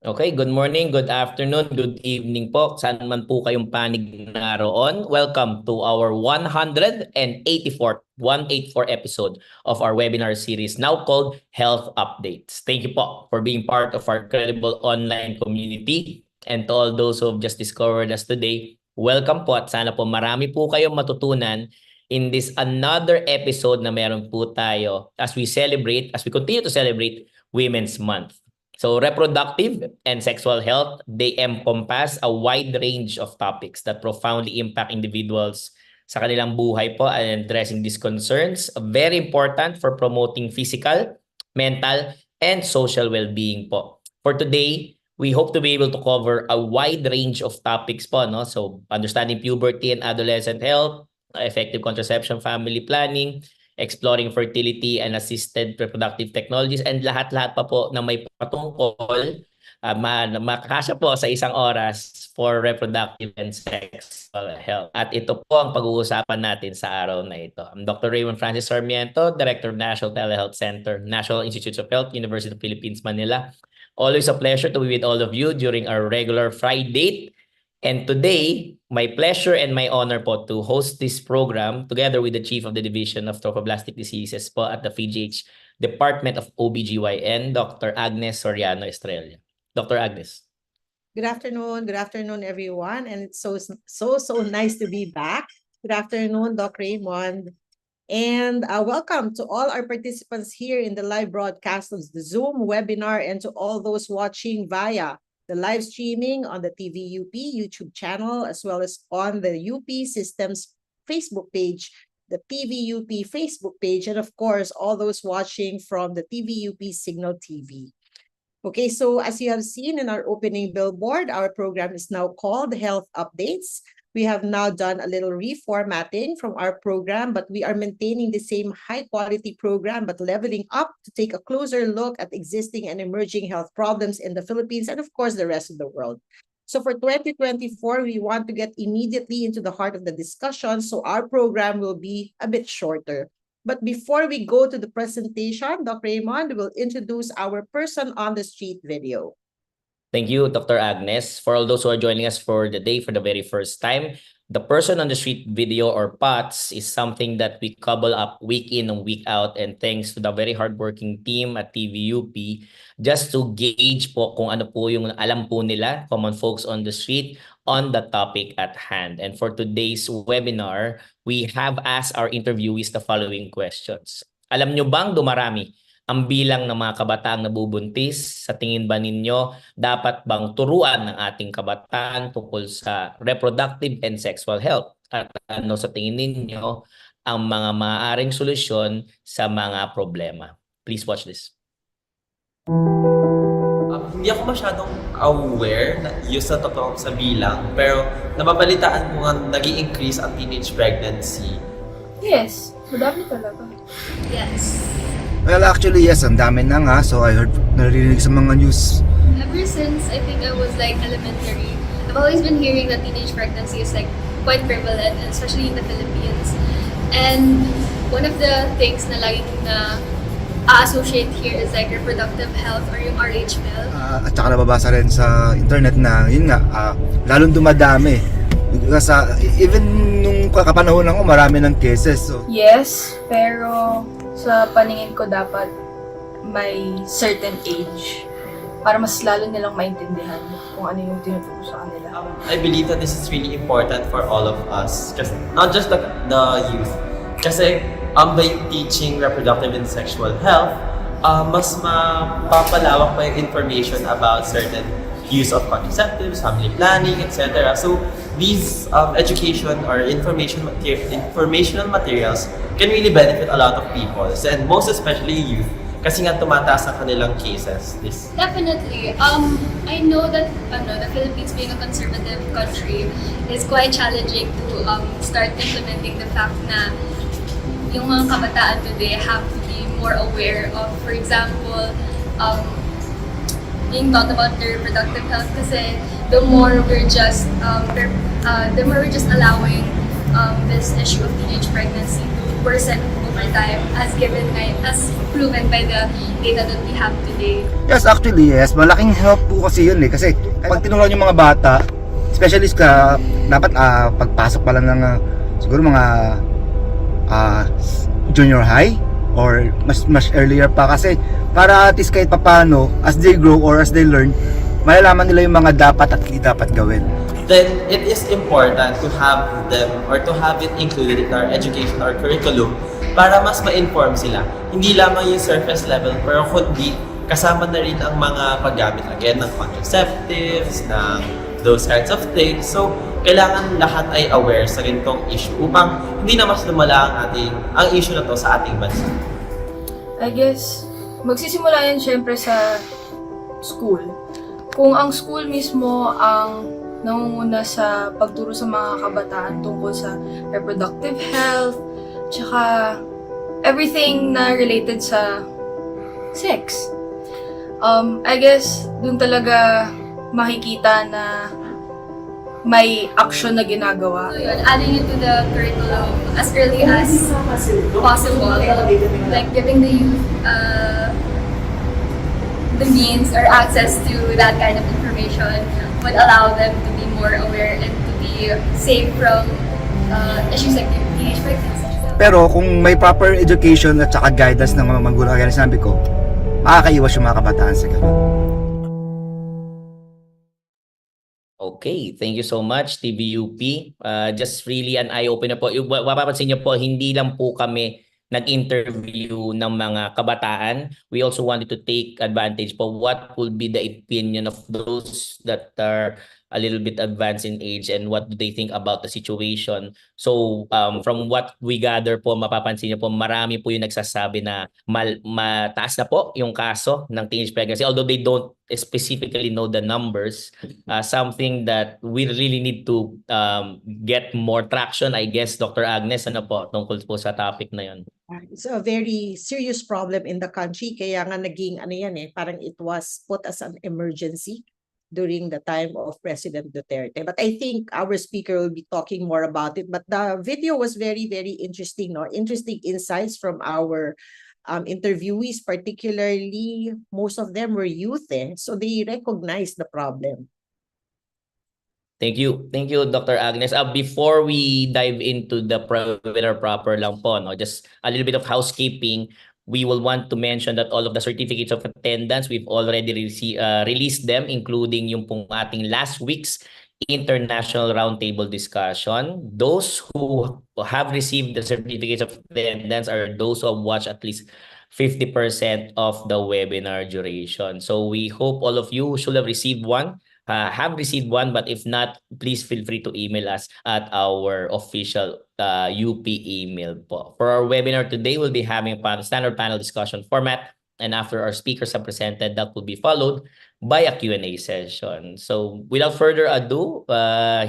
Okay, good morning, good afternoon, good evening po. Saan man po kayong panig naroon. Welcome to our 184th episode of our webinar series now called Health Updates. Thank you po for being part of our credible online community. And to all those who have just discovered us today, welcome po at sana po marami po kayong matutunan in this another episode na meron po tayo as we continue to celebrate Women's Month. So reproductive and sexual health, they encompass a wide range of topics that profoundly impact individuals sa kanilang buhay po and addressing these concerns. Very important for promoting physical, mental, and social well-being po. For today, we hope to be able to cover a wide range of topics po. No? So understanding puberty and adolescent health, effective contraception, family planning, exploring fertility and assisted reproductive technologies, and lahat-lahat pa po na may patungkol makakasya po sa isang oras for reproductive and sexual health. At ito po ang pag-uusapan natin sa araw na ito. I'm Dr. Raymond Francis Sarmiento, Director of National Telehealth Center, National Institutes of Health, University of the Philippines, Manila. Always a pleasure to be with all of you during our regular Friday. And today, my pleasure and my honor po to host this program together with the Chief of the Division of Trophoblastic Diseases po at the PGH Department of OBGYN, Dr. Agnes Soriano Estrella. Dr. Agnes. Good afternoon, everyone. And it's so nice to be back. Good afternoon, Doc Raymond. And welcome to all our participants here in the live broadcast of the Zoom webinar and to all those watching via the live streaming on the TVUP YouTube channel, as well as on the UP Systems Facebook page, the TVUP Facebook page, and of course, all those watching from the TVUP Signal TV. Okay, so as you have seen in our opening billboard, our program is now called Health Updates. We have now done a little reformatting from our program, but we are maintaining the same high-quality program, but leveling up to take a closer look at existing and emerging health problems in the Philippines and, of course, the rest of the world. So for 2024, we want to get immediately into the heart of the discussion, so our program will be a bit shorter. But before we go to the presentation, Dr. Raymond will introduce our person on the street video. Thank you, Dr. Agnes. For all those who are joining us for the day for the very first time, the person on the street video or POTS is something that we cobble up week in and week out, and thanks to the very hardworking team at TVUP just to gauge po kung ano po yung alam po nila, common folks on the street, on the topic at hand. And for today's webinar, we have asked our interviewees the following questions. Alam nyo bang dumarami ang bilang ng mga kabataang nabubuntis? Sa tingin ba ninyo, dapat bang turuan ng ating kabataan tungkol sa reproductive and sexual health? At ano sa tingin ninyo ang mga maaaring solusyon sa mga problema? Please watch this. Hindi ako masyadong aware na yung sa totoo sa bilang, pero nababalitaan mo nga nag-i-increase ang teenage pregnancy. Yes, madami talaga. Yes. Well, actually, yes, ang dami na nga. So, I heard, narinig sa mga news. Ever since I think I was like elementary, I've always been hearing that teenage pregnancy is like quite prevalent, especially in the Philippines. And one of the things na laging na associate here is like reproductive health or yung RHML. At saka nababasa rin sa internet na, yun nga, lalong dumadami. Kasi even nung kapanahon ko, marami ng cases. So. Yes, pero sa paningin ko dapat may certain age para mas lalo nilang maintindihan kung ano yung tinuturo sa kanila. I believe that this is really important for all of us, just not just the youth. Kasi by teaching reproductive and sexual health, mas mapapalawak pa yung information about certain use of contraceptives, family planning, etc. So these education or informational materials can really benefit a lot of people, and most especially youth, kasi nga tumataas ang kanilang cases. Definitely. I know that the Philippines being a conservative country is quite challenging to start implementing the fact na yung mga kabataan today have to be more aware of, for example, being taught about their reproductive health, kasi the more we're just allowing this issue of teenage pregnancy to worsen more time as given as proven by the data that we have today. Yes, actually, yes. Malaking help po kasi yun eh. Kasi pag tinuruan yung mga bata, especially ka, dapat pagpasok pa lang ng siguro mga junior high or mas earlier pa kasi para at least kahit papano as they grow or as they learn, malalaman nila yung mga dapat at hindi dapat gawin. Then it is important to have them or to have it included in our education or curriculum para mas ma-inform sila. Hindi lamang yung surface level pero kundi kasama na rin ang mga paggamit again ng contraceptives, ng those kinds of things. So, kailangan lahat ay aware sa ganitong issue upang hindi na mas lumala ang issue na to sa ating bansa. I guess, magsisimula yan syempre sa school. Kung ang school mismo ang nangunguna sa pagturo sa mga kabataan tungkol sa reproductive health, tsaka everything na related sa sex. I guess, dun talaga makikita na may action na ginagawa. So yun, adding it to the curriculum as early as possible, like giving the youth the means or access to that kind of information would allow them to be more aware and to be safe from issues like teenage pregnancy. Pero kung may proper education at saka guidance ng mga magulang, kaya sabi ko, makakaiwas yung mga kabataan sa ganun. Okay, thank you so much, TVUP. Just really an eye-opener po. Mapapansin niyo po, hindi lang po kami nag-interview ng mga kabataan. We also wanted to take advantage po what would be the opinion of those that are a little bit advanced in age and what do they think about the situation. So from what we gather po, mapapansin niyo po, marami po yung nagsasabi na mataas na po yung kaso ng teenage pregnancy. Although they don't specifically know the numbers, something that we really need to get more traction, I guess. Dr. Agnes, ano po tungkol po sa topic na yun? It's a very serious problem in the country. Kaya nga naging parang it was put as an emergency during the time of President Duterte. But I think our speaker will be talking more about it. But the video was very, very interesting. No? Interesting insights from our interviewees, particularly most of them were youth. So they recognized the problem. Thank you, Dr. Agnes. Before we dive into the webinar proper lang po, no, just a little bit of housekeeping. We will want to mention that all of the certificates of attendance, we've already released them, including yung pong ating last week's international roundtable discussion. Those who have received the certificates of attendance are those who have watched at least 50% of the webinar duration. So we hope all of you should have received one. But if not, please feel free to email us at our official UP email po. For our webinar today, we'll be having a standard panel discussion format, and after our speakers have presented, that will be followed by a Q&A session. So without further ado,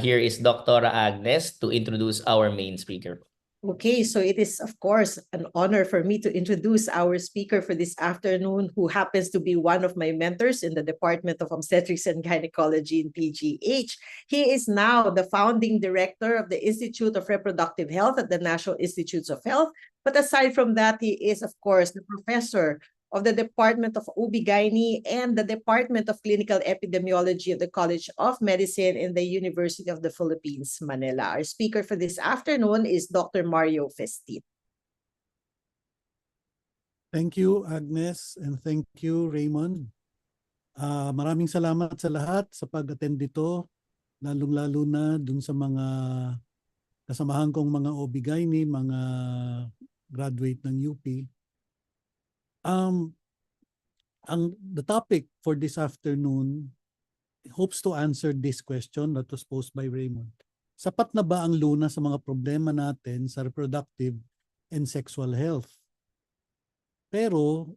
here is Dr. Agnes to introduce our main speaker. Okay, so it is, of course, an honor for me to introduce our speaker for this afternoon, who happens to be one of my mentors in the Department of Obstetrics and Gynecology in PGH. He is now the founding director of the Institute of Reproductive Health at the National Institutes of Health. But aside from that, he is, of course, the professor of the Department of OB-GYN and the Department of Clinical Epidemiology of the College of Medicine in the University of the Philippines, Manila. Our speaker for this afternoon is Dr. Mario Festin. Thank you, Agnes, and thank you, Raymond. Maraming salamat sa lahat sa pag-attend dito, lalong-lalo na dun sa mga kasamahan kong mga OB-GYN, mga graduate ng UP. The topic for this afternoon hopes to answer this question that was posed by Raymond. Sapat na ba ang luna sa mga problema natin sa reproductive and sexual health? Pero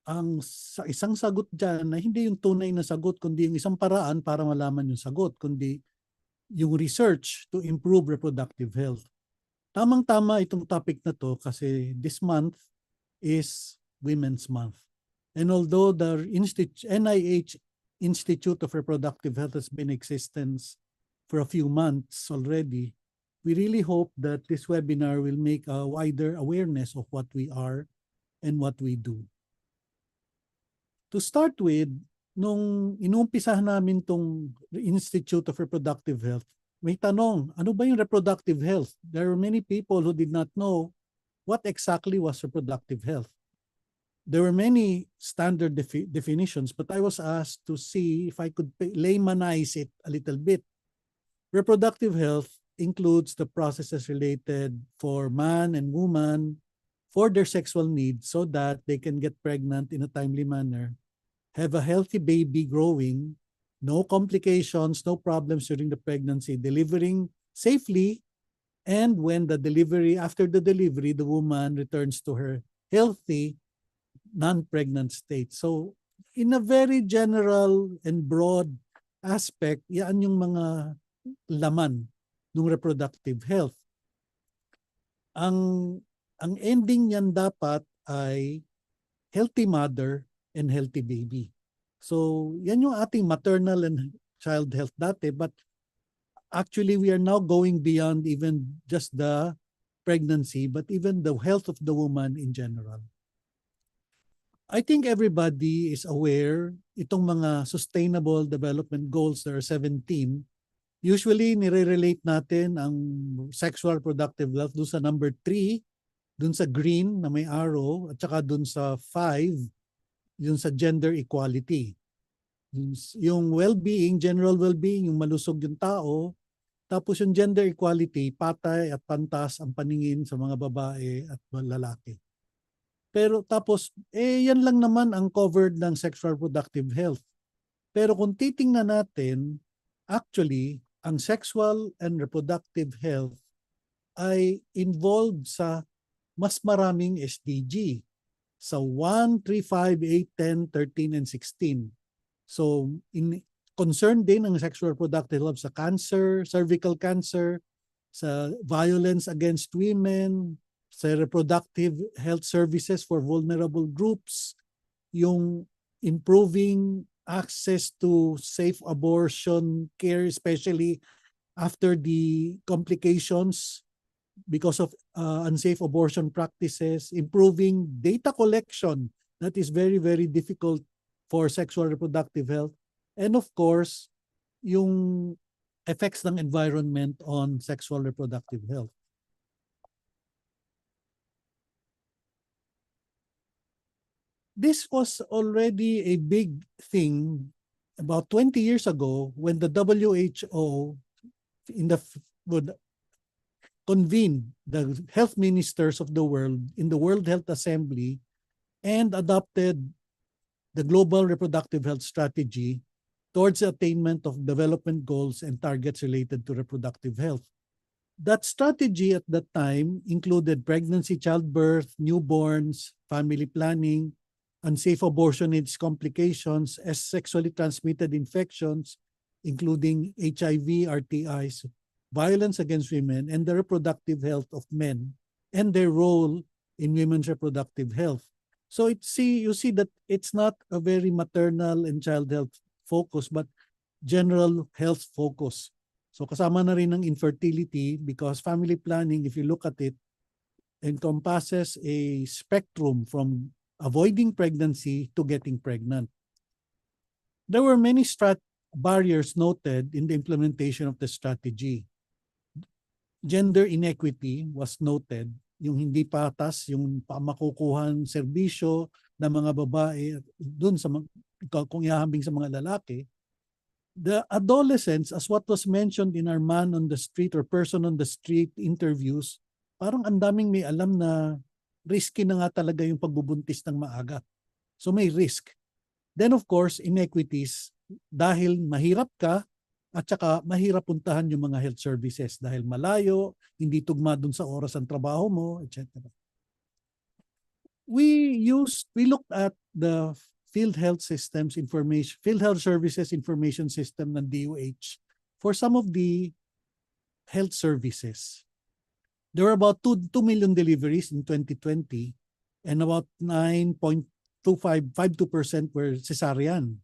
ang isang sagot dyan na hindi yung tunay na sagot, kundi yung isang paraan para malaman yung sagot, kundi yung research to improve reproductive health. Tamang-tama itong topic na to kasi this month is Women's Month. And although the NIH Institute of Reproductive Health has been in existence for a few months already, we really hope that this webinar will make a wider awareness of what we are and what we do. To start with, nung inumpisahan namin tong Institute of Reproductive Health, may tanong, ano ba yung reproductive health? There are many people who did not know what exactly was reproductive health. There were many standard definitions, but I was asked to see if I could laymanize it a little bit. Reproductive health includes the processes related for man and woman for their sexual needs so that they can get pregnant in a timely manner, have a healthy baby growing, no complications, no problems during the pregnancy, delivering safely, and when the delivery, after the delivery, the woman returns to her healthy, non-pregnant state. So, in a very general and broad aspect, yan yung mga laman ng reproductive health. Ang ending niyan dapat ay healthy mother and healthy baby. So, yan yung ating maternal and child health dati, but actually we are now going beyond even just the pregnancy, but even the health of the woman in general. I think everybody is aware itong mga sustainable development goals, there are 17. Usually nire-relate natin ang sexual reproductive health dun sa number 3, dun sa green na may arrow, at saka dun sa 5, yun sa gender equality. Yung well-being, general well-being, yung malusog yung tao, tapos yung gender equality, patay at pantas ang paningin sa mga babae at lalaki. Pero tapos, yan lang naman ang covered ng sexual reproductive health. Pero kung titingnan natin, actually, ang sexual and reproductive health ay involved sa mas maraming SDG. Sa 1, 3, 5, 8, 10, 13, and 16. So, concerned din ang sexual reproductive health sa cancer, cervical cancer, sa violence against women, sa reproductive health services for vulnerable groups, yung improving access to safe abortion care, especially after the complications because of unsafe abortion practices, improving data collection that is very, very difficult for sexual reproductive health, and of course, yung effects ng environment on sexual reproductive health. This was already a big thing about 20 years ago when the WHO would convene the health ministers of the world in the World Health Assembly and adopted the Global Reproductive Health Strategy towards the attainment of development goals and targets related to reproductive health. That strategy at that time included pregnancy, childbirth, newborns, family planning, unsafe abortion and its complications, as sexually transmitted infections, including HIV, RTIs, violence against women, and the reproductive health of men, and their role in women's reproductive health. So you see that it's not a very maternal and child health focus, but general health focus. So kasama na rin ng infertility because family planning, if you look at it, encompasses a spectrum from avoiding pregnancy to getting pregnant. There were many barriers noted in the implementation of the strategy. Gender inequity was noted, yung hindi patas, yung makukuhang serbisyo ng mga babae dun sa kung ihahambing sa mga lalaki. The adolescents, as what was mentioned in our man on the street or person on the street interviews, parang ang daming may alam na risky na nga talaga yung pagbubuntis ng maaga. So may risk. Then of course, inequities, dahil mahirap ka at saka mahirap puntahan yung mga health services dahil malayo, hindi tugma dun sa oras ng trabaho mo, etc. We looked at the field health systems information, field health services information system ng DOH for some of the health services. There were about 2 million deliveries in 2020 and about 9.52% were cesarean.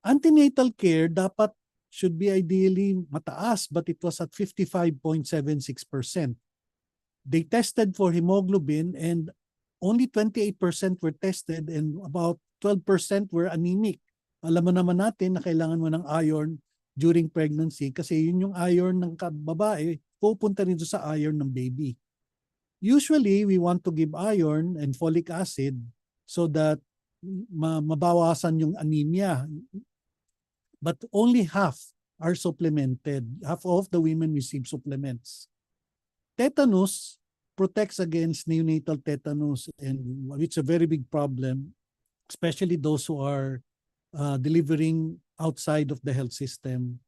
Antenatal care dapat should be ideally mataas, but it was at 55.76%. They tested for hemoglobin and only 28% were tested and about 12% were anemic. Alam mo naman natin na kailangan mo ng iron during pregnancy kasi yun yung iron ng babae, pupunta rin sa iron ng baby. Usually, we want to give iron and folic acid so that mabawasan yung anemia. But only half are supplemented. Half of the women receive supplements. Tetanus protects against neonatal tetanus, and it's a very big problem, especially those who are delivering outside of the health system.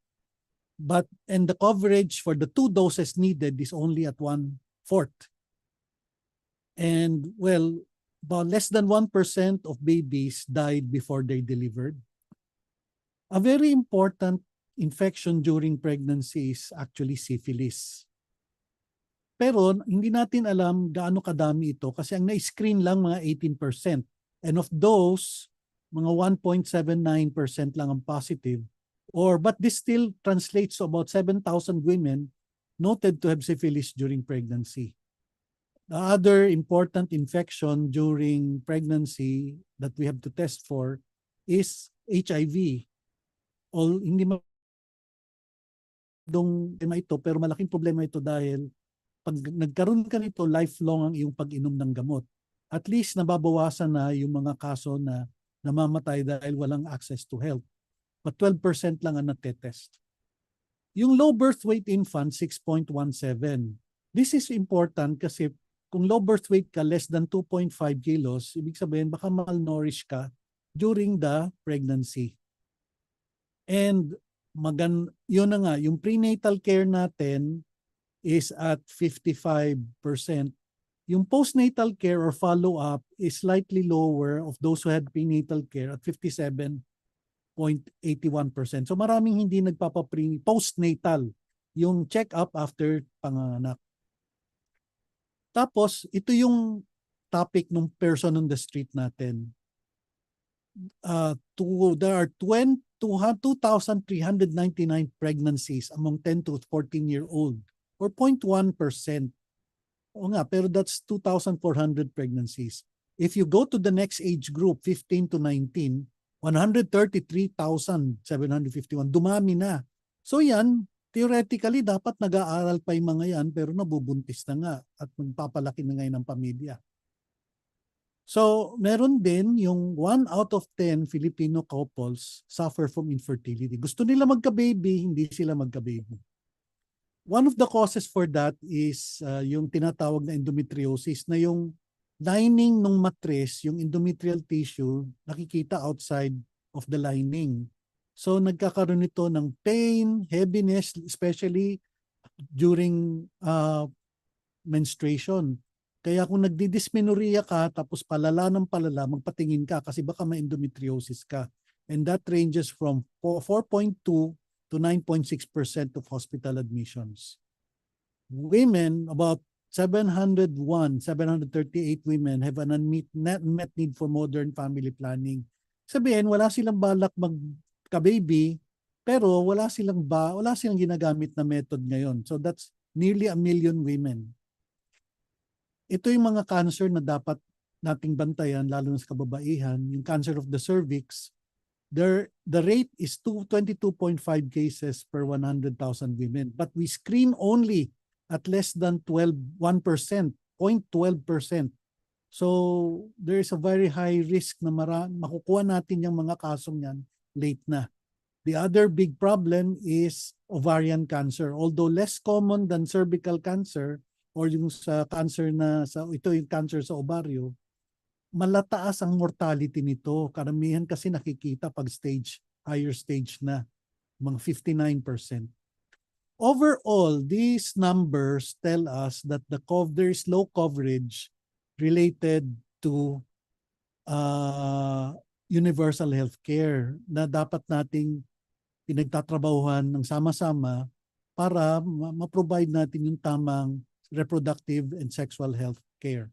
And the coverage for the 2 doses needed is only at 1/4. And well, about less than 1% of babies died before they delivered. A very important infection during pregnancy is actually syphilis. Pero hindi natin alam gaano kadami ito kasi ang na-screen lang mga 18%. And of those, mga 1.79% lang ang positive. But this still translates to about 7,000 women noted to have syphilis during pregnancy. The other important infection during pregnancy that we have to test for is HIV. Hindi problema ito, pero malaking problema ito dahil pag nagkaroon ka nito, lifelong ang iyong pag-inom ng gamot. At least nababawasan na yung mga kaso na namamatay dahil walang access to health. But 12% lang ang natetest. Yung low birth weight infant, 6.17. This is important kasi kung low birth weight ka, less than 2.5 kilos, ibig sabihin baka malnourished ka during the pregnancy. And yun na nga, yung prenatal care natin is at 55%. Yung postnatal care or follow-up is slightly lower of those who had prenatal care at 57.81%. So maraming hindi postnatal, yung check-up after panganak. Tapos, ito yung topic ng person on the street natin. There are 2,399 pregnancies among 10 to 14-year-old or 0.1%. O nga, pero that's 2,400 pregnancies. If you go to the next age group, 15 to 19, 133,751. Dumami na. So yan, theoretically, dapat nag-aaral pa yung mga yan, pero nabubuntis na nga at magpapalaki na ngayon ng pamilya. So, meron din yung 1 out of 10 Filipino couples suffer from infertility. Gusto nila magka-baby, hindi sila magka-baby. One of the causes for that is yung tinatawag na endometriosis, na yung lining ng mattress, yung endometrial tissue, nakikita outside of the lining. So nagkakaroon ito ng pain, heaviness, especially during menstruation. Kaya kung nagdidysmenorrhea ka, tapos palala ng palala, magpatingin ka kasi baka may endometriosis ka. And that ranges from 4.2 to 9.6% of hospital admissions. Women, about 738 women have an unmet need for modern family planning. Sabihin, wala silang balak magka-baby, pero wala silang ginagamit na method ngayon. So that's nearly 1 million women. Ito yung mga cancer na dapat nating bantayan, lalo na sa kababaihan. Yung cancer of the cervix, the rate is 22.5 cases per 100,000 women. But we screen only at less than 1%, 0.12%. So there is a very high risk na makukuha natin yung mga kasong yan late na. The other big problem is ovarian cancer. Although less common than cervical cancer or yung sa cancer ito yung cancer sa ovaryo, malataas ang mortality nito. Karamihan kasi nakikita pag higher stage na, mga 59%. Overall, these numbers tell us that there is low coverage related to universal health care na dapat nating pinagtatrabahuhan ng sama-sama para ma-provide natin yung tamang reproductive and sexual health care.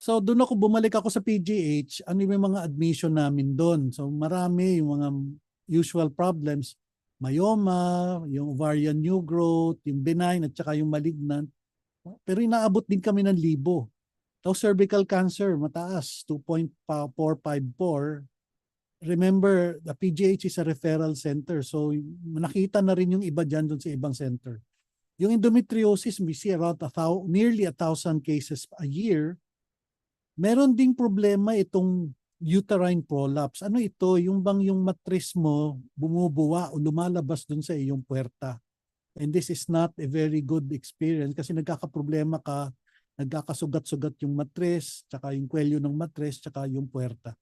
So doon bumalik ako sa PGH, ano yung mga admission namin doon. So marami yung mga usual problems. myoma, yung ovarian new growth, yung benign at saka yung malignant. Pero inaabot din kami ng 1,000. Tapos cervical cancer, mataas, 2.454. Remember, the PGH is a referral center. So nakita na rin yung iba dyan doon sa ibang center. Yung endometriosis, we see around nearly 1,000 cases a year. Meron ding problema itong uterine prolapse. Ano ito? Yung bang yung matris mo bumubuwa o lumalabas dun sa iyong puwerta. And this is not a very good experience kasi nagkakaproblema ka, nagkakasugat-sugat yung matris, tsaka yung kwelyo ng matris, tsaka yung puwerta.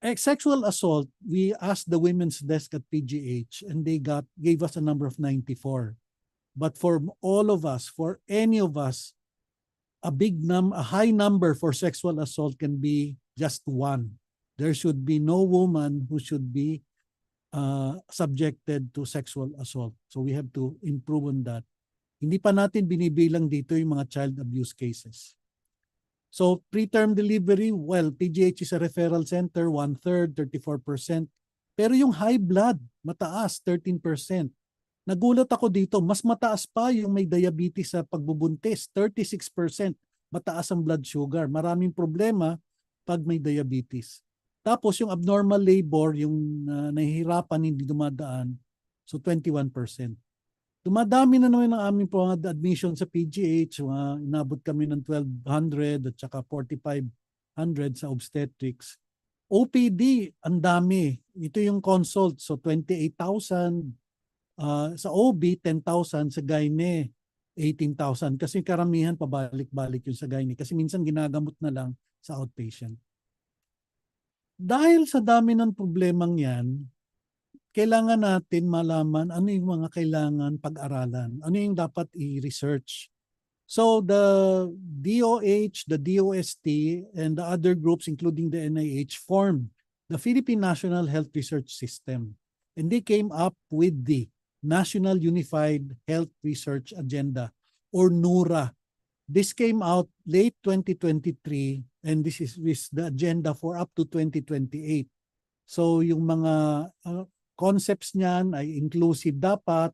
Sexual assault, we asked the women's desk at PGH and they gave us a number of 94. But for all of us, for any of us, a high number for sexual assault can be just 1. There should be no woman who should be subjected to sexual assault. So we have to improve on that. Hindi pa natin binibilang dito yung mga child abuse cases. So preterm delivery, well, PGH is a referral center, 1/3, 34%. Pero yung high blood, mataas, 13%. Nagulat ako dito, mas mataas pa yung may diabetes sa pagbubuntis, 36%. Mataas ang blood sugar. Maraming problema pag may diabetes. Tapos yung abnormal labor, yung nahihirapan, hindi dumadaan, so 21%. Dumadami na naman ang aming mga admission sa PGH. Inabot kami ng 1,200 at saka 4,500 sa obstetrics. OPD, ang dami. Ito yung consult. So 28,000. Sa OB, 10,000. Sa gyne, 18,000. Kasi karamihan pabalik-balik yung sa gyne. Kasi minsan ginagamot na lang sa outpatient. Dahil sa dami ng problemang yan, kailangan natin malaman ano yung mga kailangan pag-aralan, ano yung dapat i-research. So the DOH, the DOST, and the other groups including the NIH formed the Philippine National Health Research System. And they came up with the National Unified Health Research Agenda or NURA. This came out late 2023 and this is the agenda for up to 2028. So yung mga concepts niyan ay inclusive dapat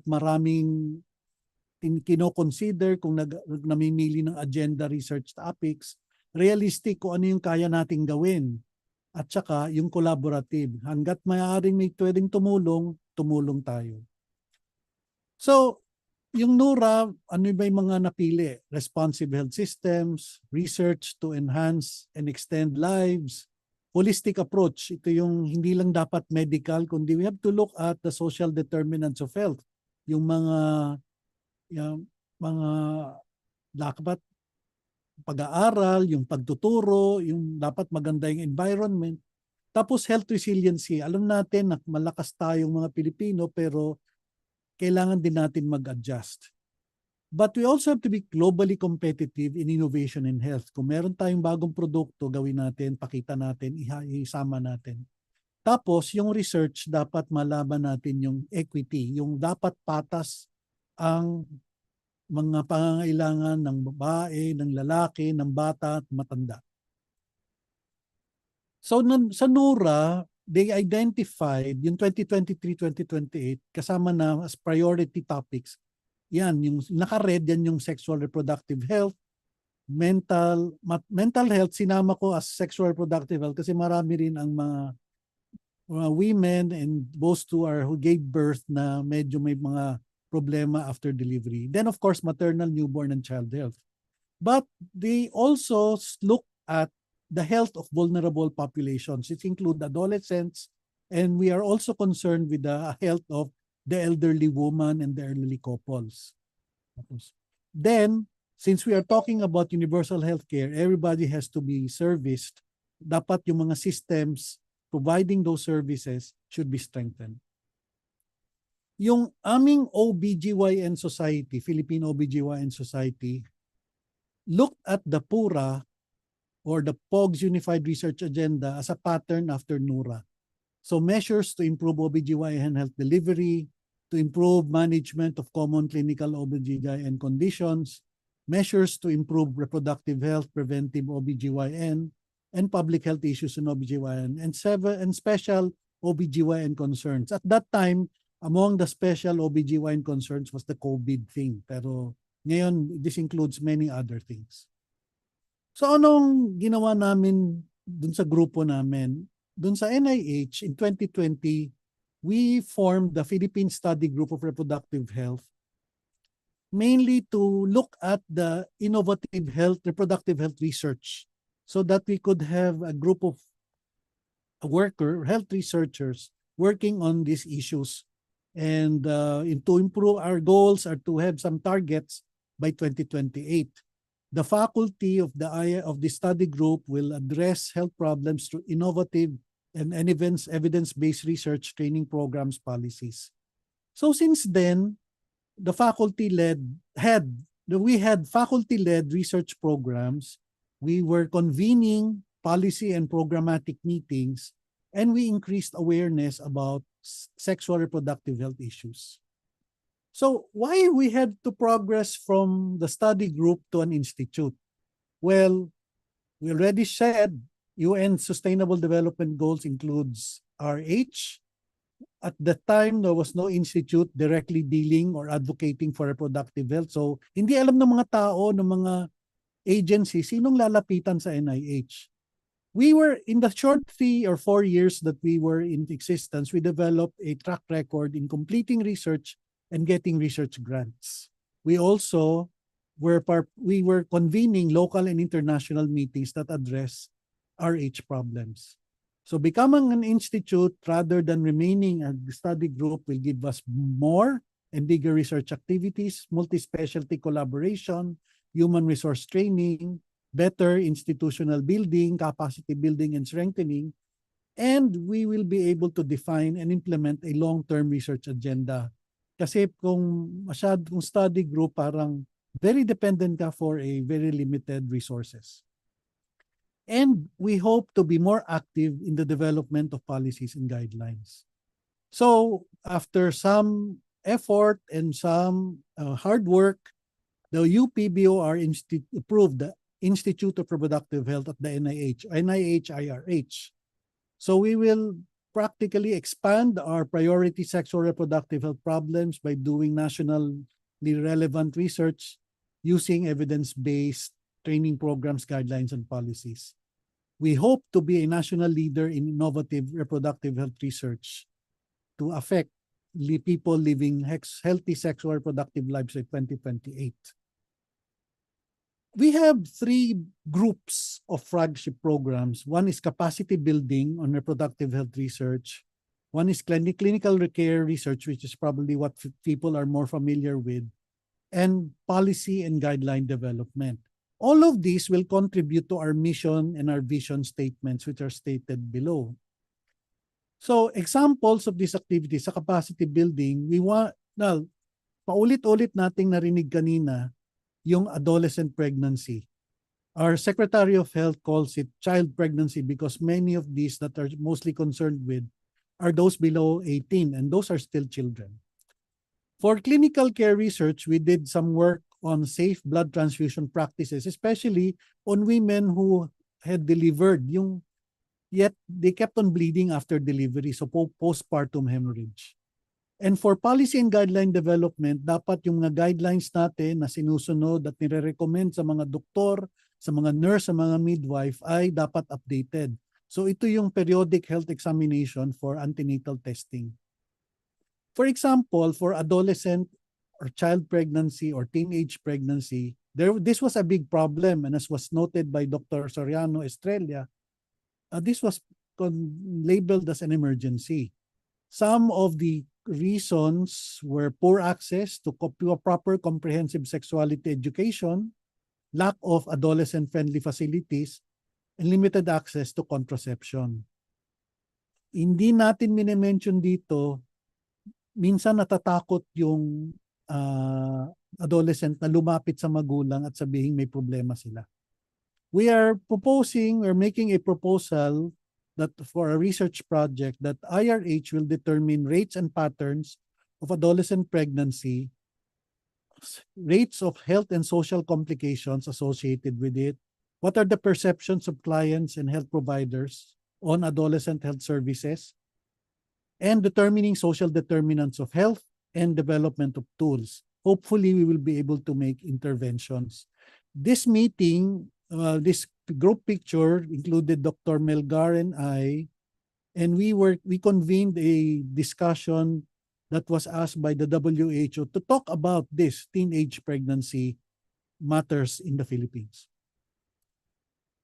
maraming kino-consider kung namimili ng agenda research topics, realistic kung ano yung kaya nating gawin, at saka yung collaborative. Hanggat maaaring may pwedeng tumulong tayo. So, yung NURA, ano ba yung mga napili? Responsive health systems, research to enhance and extend lives, holistic approach. Ito yung hindi lang dapat medical, kundi we have to look at the social determinants of health. Yung mga dapat pag-aaral, yung pagtuturo, yung dapat maganda yung environment. Tapos health resiliency. Alam natin na malakas tayong mga Pilipino pero kailangan din natin mag-adjust. But we also have to be globally competitive in innovation in health. Kung meron tayong bagong produkto, gawin natin, pakita natin, isama natin. Tapos, yung research, dapat malaman natin yung equity, yung dapat patas ang mga pangangailangan ng babae, ng lalaki, ng bata at matanda. So, sa NURA, they identified yung 2023-2028 kasama na as priority topics. Yan, yung naka-red, yan yung sexual reproductive health, mental health, sinama ko as sexual reproductive health kasi marami rin ang mga women and those who gave birth na medyo may mga problema after delivery. Then of course, maternal, newborn, and child health. But they also look at the health of vulnerable populations. It includes adolescents, and we are also concerned with the health of the elderly woman and the elderly couples. Then, since we are talking about universal healthcare, everybody has to be serviced. Dapat yung mga systems providing those services should be strengthened. Yung aming OBGYN Society, Philippine OBGYN Society, looked at the PURA or the POGS Unified Research Agenda as a pattern after NURA. So measures to improve OBGYN health delivery, to improve management of common clinical OBGYN conditions, measures to improve reproductive health, preventive OBGYN, and public health issues in OBGYN, and special OBGYN concerns. At that time, among the special OBGYN concerns was the COVID thing. Pero ngayon, this includes many other things. So anong ginawa namin dun sa grupo namin? Dun sa NIH in 2020, we formed the Philippine Study Group of Reproductive Health mainly to look at the innovative reproductive health research so that we could have a group of health researchers working on these issues. And to improve, our goals are to have some targets by 2028. The faculty of the study group will address health problems through innovative and evidence-based research, training programs, policies. So since then, we had faculty-led research programs. We were convening policy and programmatic meetings, and we increased awareness about sexual reproductive health issues. So why we had to progress from the study group to an institute? Well, we already said UN Sustainable Development Goals includes RH. At the time, there was no institute directly dealing or advocating for reproductive health. So hindi alam ng mga tao, ng mga agencies, sinong lalapitan sa NIH. We were, in the short 3 or 4 years that we were in existence, we developed a track record in completing research and getting research grants. We also were convening local and international meetings that address RH problems. So becoming an institute rather than remaining a study group will give us more and bigger research activities, multi-specialty collaboration, human resource training, better institutional building, capacity building and strengthening, and we will be able to define and implement a long-term research agenda. Kasi kung study group, parang very dependent ka for a very limited resources. And we hope to be more active in the development of policies and guidelines. So after some effort and some hard work, the UPBOR approved the Institute of Reproductive Health at the NIH-IRH. So we will practically expand our priority sexual reproductive health problems by doing nationally relevant research using evidence-based training programs, guidelines, and policies. We hope to be a national leader in innovative reproductive health research to affect people living healthy sexual reproductive lives by 2028. We have 3 groups of flagship programs. One is capacity building on reproductive health research. One is clinical care research, which is probably what people are more familiar with, and policy and guideline development. All of these will contribute to our mission and our vision statements, which are stated below. So examples of these activities sa capacity building, paulit-ulit nating narinig kanina yung adolescent pregnancy. Our Secretary of Health calls it child pregnancy because many of these that are mostly concerned with are those below 18, and those are still children. For clinical care research, we did some work on safe blood transfusion practices, especially on women who had delivered, yet they kept on bleeding after delivery, so postpartum hemorrhage. And for policy and guideline development, dapat yung mga guidelines natin na sinusunod at nire-recommend sa mga doktor, sa mga nurse, sa mga midwife ay dapat updated. So ito yung periodic health examination for antenatal testing. For example, for adolescent or child pregnancy or teenage pregnancy, this was a big problem, and as was noted by Dr. Soriano Estrella, this was labeled as an emergency. Some of the reasons were poor access to proper comprehensive sexuality education, lack of adolescent-friendly facilities, and limited access to contraception. Hindi natin minimension dito, minsan natatakot yung adolescent na lumapit sa magulang at sabihin may problema sila. We're making a proposal that for a research project that IRH will determine rates and patterns of adolescent pregnancy, rates of health and social complications associated with it, what are the perceptions of clients and health providers on adolescent health services, and determining social determinants of health and development of tools. Hopefully, we will be able to make interventions. This meeting, this group picture included Dr. Melgar and I, and we convened a discussion that was asked by the WHO to talk about this teenage pregnancy matters in the Philippines.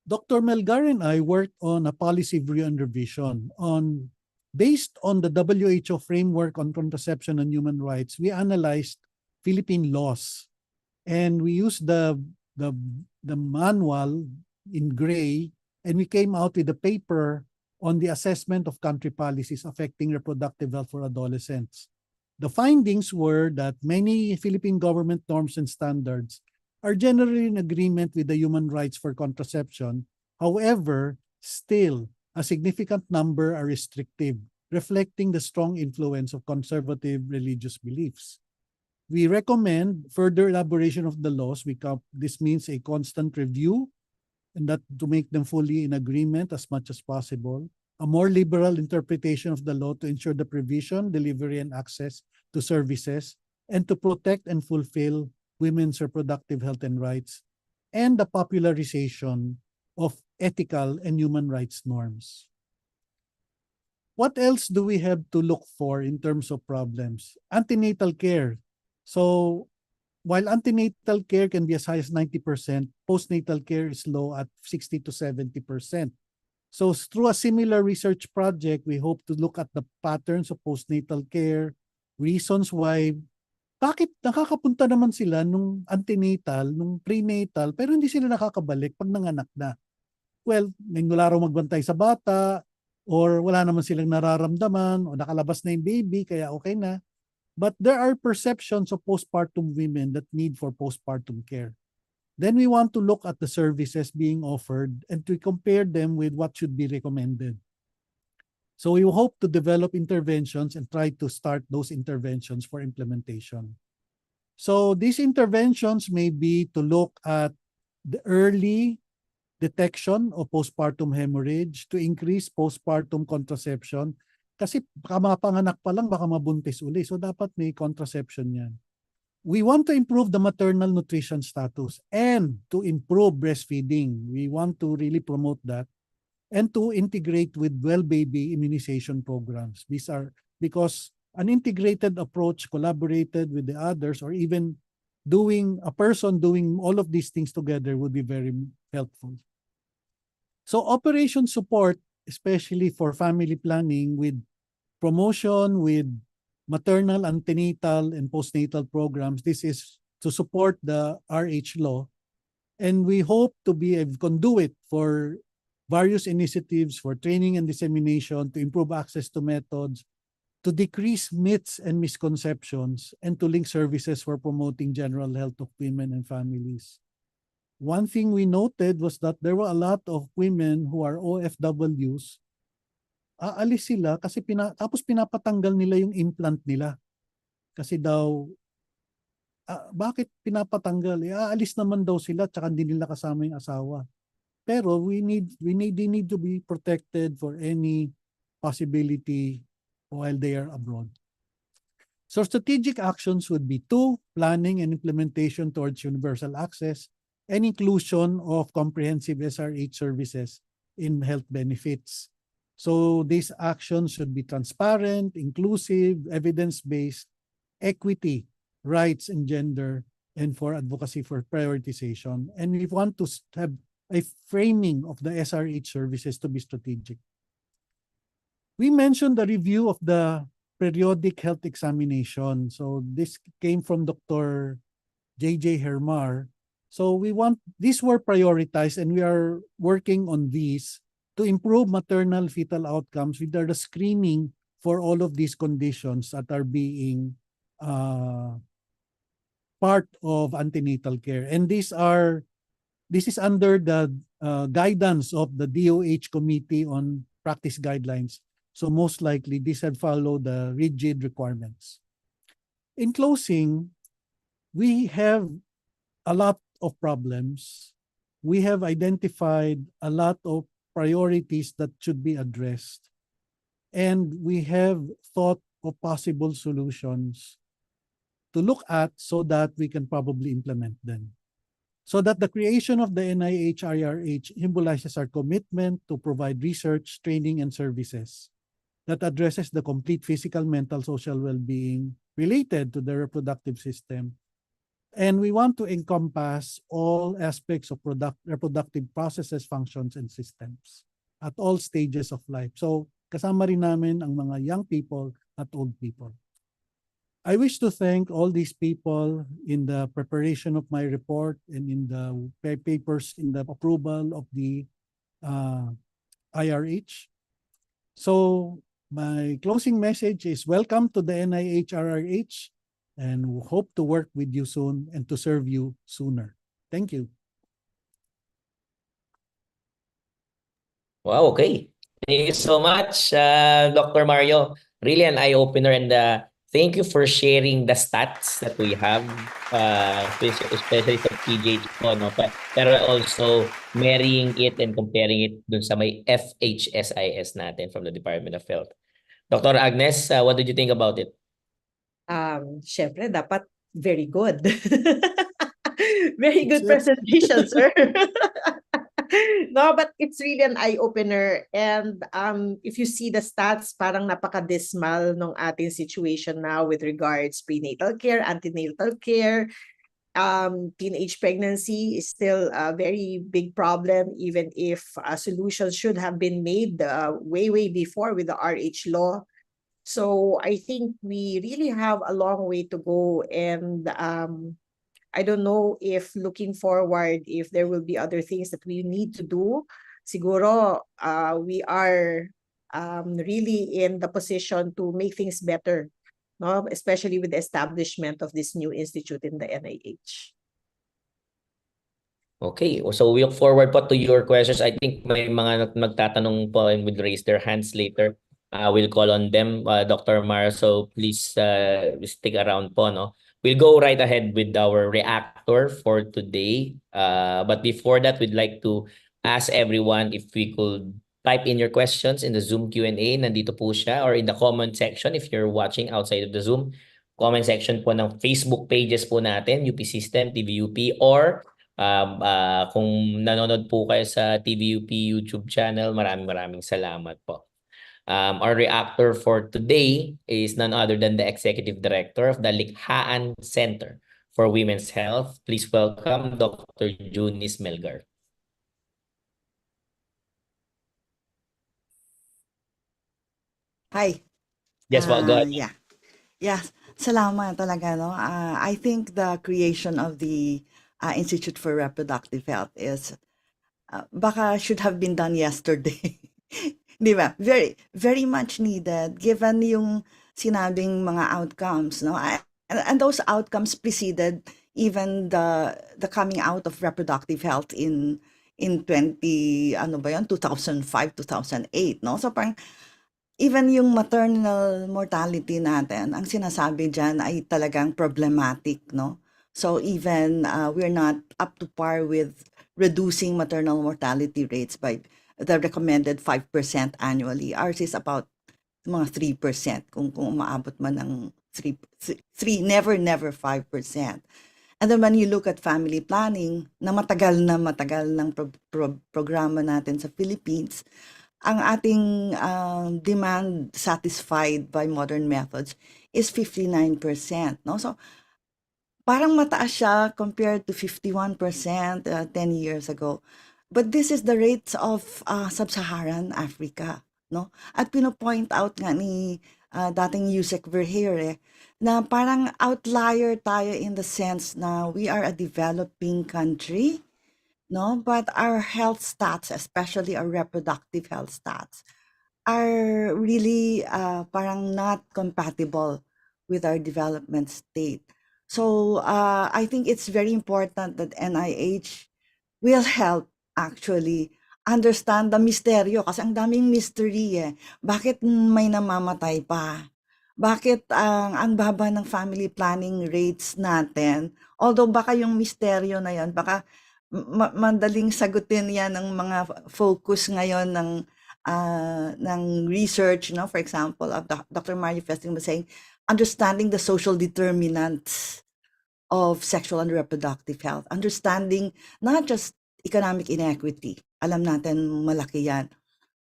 Dr. Melgar and I worked on a policy review and revision based on the WHO framework on contraception and human rights. We analyzed Philippine laws, and we used the manual in gray, and we came out with a paper on the assessment of country policies affecting reproductive health for adolescents. The findings were that many Philippine government norms and standards are generally in agreement with the human rights for contraception. However, still, a significant number are restrictive, reflecting the strong influence of conservative religious beliefs. We recommend further elaboration of the laws. This means a constant review, and that to make them fully in agreement as much as possible. A more liberal interpretation of the law to ensure the provision, delivery, and access to services, and to protect and fulfill women's reproductive health and rights, and the popularization of ethical and human rights norms. What else do we have to look for in terms of problems? Antenatal care. So while antenatal care can be as high as 90%, postnatal care is low at 60 to 70%. So through a similar research project, we hope to look at the patterns of postnatal care, reasons why, bakit nakakapunta naman sila nung antenatal, nung prenatal, pero hindi sila nakakabalik pag nanganak na. Well, may wala raw magbantay sa bata, or wala naman silang nararamdaman, o nakalabas na yung baby, kaya okay na. But there are perceptions of postpartum women that need for postpartum care. Then we want to look at the services being offered and to compare them with what should be recommended. So we hope to develop interventions and try to start those interventions for implementation. So these interventions may be to look at the early detection of postpartum hemorrhage, to increase postpartum contraception, kasi baka mapanganak pa lang, baka mabuntis uli. So dapat may contraception yan. We want to improve the maternal nutrition status and to improve breastfeeding. We want to really promote that and to integrate with well baby immunization programs. These are because an integrated approach collaborated with the others, or even a person doing all of these things together would be very helpful. So operation support, especially for family planning with promotion, with maternal, antenatal, and postnatal programs. This is to support the RH law. And we hope to be a conduit for various initiatives for training and dissemination to improve access to methods, to decrease myths and misconceptions, and to link services for promoting general health of women and families. One thing we noted was that there were a lot of women who are OFWs. Aalis sila kasi tapos pinapatanggal nila yung implant nila. Kasi daw, bakit pinapatanggal? Aalis naman daw sila tsaka hindi nila kasama yung asawa. Pero they need to be protected for any possibility while they are abroad. So strategic actions would be 2, planning and implementation towards universal access and inclusion of comprehensive SRH services in health benefits. So these actions should be transparent, inclusive, evidence-based, equity, rights and gender, and for advocacy for prioritization. And we want to have a framing of the SRH services to be strategic. We mentioned the review of the periodic health examination. So this came from Dr. J.J. Hermar. So these were prioritized, and we are working on these to improve maternal fetal outcomes with the screening for all of these conditions that are being part of antenatal care. And this is under the guidance of the DOH Committee on Practice Guidelines. So most likely, these have followed the rigid requirements. In closing, we have a lot of problems. We have identified a lot of priorities that should be addressed. And we have thought of possible solutions to look at so that we can probably implement them. So that the creation of the NIH-IRH symbolizes our commitment to provide research, training, and services that addresses the complete physical, mental, social well-being related to the reproductive system. And we want to encompass all aspects of reproductive processes, functions, and systems at all stages of life. So kasama rin namin ang mga young people at old people. I wish to thank all these people in the preparation of my report and in the papers in the approval of the IRH. So my closing message is welcome to the NIH-RRH, and we hope to work with you soon and to serve you sooner. Thank you. Wow, okay. Thank you so much, Dr. Mario. Really an eye-opener, and thank you for sharing the stats that we have, especially sa PGH po, no? Pero also marrying it and comparing it dun sa may FHSIS natin from the Department of Health. Dr. Agnes, what did you think about it? Syempre, dapat very good. Very good presentation, sir. No, but it's really an eye-opener. And if you see the stats, parang napaka-dismal ng ating situation now with regards prenatal care, antenatal care. Teenage pregnancy is still a very big problem, even if solutions should have been made way before with the RH law. So I think we really have a long way to go, and I don't know if looking forward, if there will be other things that we need to do. Siguro, we are really in the position to make things better, no? Especially with the establishment of this new institute in the NIH. Okay, so we look forward po to your questions. I think may mga magtatanong po and will raise their hands later. We'll call on them, Dr. Mara, so please stick around po, no? We'll go right ahead with our reactor for today. But before that, we'd like to ask everyone if we could type in your questions in the Zoom Q&A. Nandito po siya, or in the comment section if you're watching outside of the Zoom. Comment section po ng Facebook pages po natin, UP System, TVUP, or kung nanonood po kayo sa TVUP YouTube channel, maraming salamat po. Our reactor for today is none other than the Executive Director of the Likhaan Center for Women's Health. Please welcome Dr. Junis Melgar. Hi. Yes, go ahead. Yeah. Salamat talaga, no? I think the creation of the Institute for Reproductive Health is baka should have been done yesterday. Di ba? Very, very much needed given yung sinabing mga outcomes, no? And those outcomes preceded even the coming out of reproductive health in 2005, 2008, no? So parang even yung maternal mortality natin, ang sinasabi dyan ay talagang problematic, no? So even we're not up to par with reducing maternal mortality rates by the recommended 5% annually. Ours is about mga 3%, kung umaabot man ng 3, never 5%. And then when you look at family planning, na matagal ng programa natin sa Philippines, ang ating demand satisfied by modern methods is 59%, no? So parang mataas siya compared to 51% 10 years ago. But this is the rates of sub-Saharan Africa, no? At pino-point out nga ni dating Yusek Verheer na parang outlier tayo in the sense na we are a developing country, no? But our health stats, especially our reproductive health stats, are really parang not compatible with our development state. So I think it's very important that NIH will help actually understand the misteryo, kasi ang daming mystery eh. Bakit may namamatay pa? Bakit ang baba ng family planning rates natin? Although baka yung misteryo na yon, baka madaling sagutin yan ng mga focus ngayon ng ng research, no? For example, of Dr. Mario Festing was saying, understanding the social determinants of sexual and reproductive health, understanding not just economic inequity, alam natin malaki yan,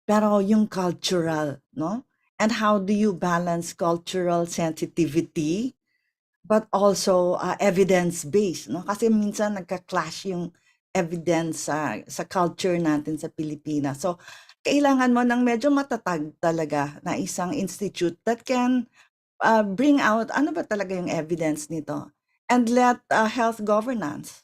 pero yung cultural, no? And how do you balance cultural sensitivity but also evidence-based, no? Kasi minsan nagka-clash yung evidence sa culture natin sa Pilipinas. So, kailangan mo ng medyo matatag talaga na isang institute that can bring out ano ba talaga yung evidence nito and let health governance,